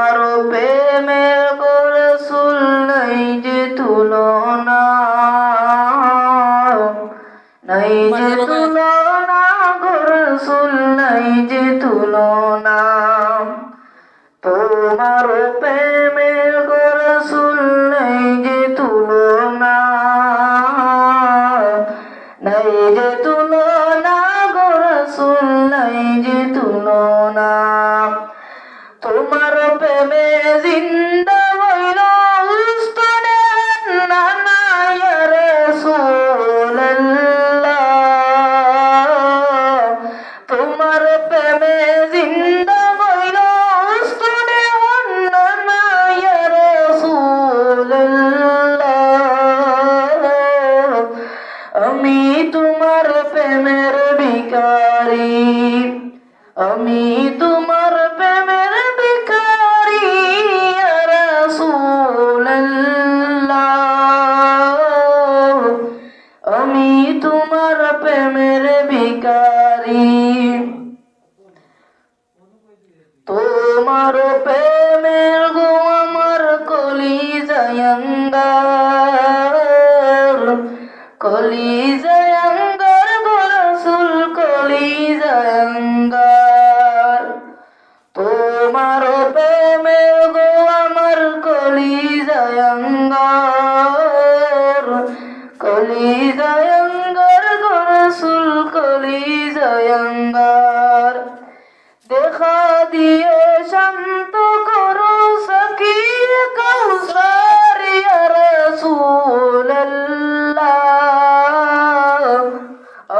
তোমার প্রেমের গো রাসূল নাই যে তুলনা, নাই যে তুলনা গো রাসূল নাই যে তুলনা। তোমার প্রেমের গো রাসূল নাই যে তুলনা, নাই যে তুলনা গো রাসূল নাই যে তুলনা। তোমার প্রেমে জিন্দা হইল উস্তনে নানা ইয়া রাসূলুল্লাহ। তোমার প্রেমে জিন্দা হইল উস্তনে নানা ইয়া রাসূলুল্লাহ। আমি তোমার প্রেমের ভিখারি, আমি তোমার প্রেমের ভিখারি ইয়া রাসূলুল্লাহ। আমি তোমার প্রেমের ভিখারি। তোমার প্রেমের গো আমার কলিজায় আঙ্গার, কলিজায় আঙ্গার গো রাসূল কলিজায় আঙ্গার। তোমার প্রেমের গো আমার কলিজায় আঙ্গার, কলিজায় আঙ্গার গো রাসূল কলিজায় আঙ্গার। দেখা দিয়ে শান্ত করো সাকিয়ে কাউসার ইয়া রাসূলুল্লাহ।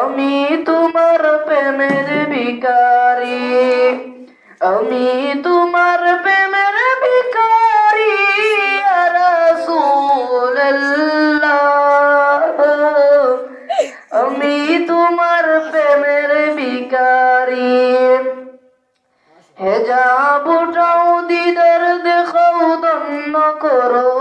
আমি তোমার প্রেমের ভিখারি, আমি তোমার প্রেমের ভিখারি ইয়া রাসূলুল্লাহ। আমি তোমার প্রেমের ভিখারি। হেজাব উঠাও দিদার দেখাও ধন্য করো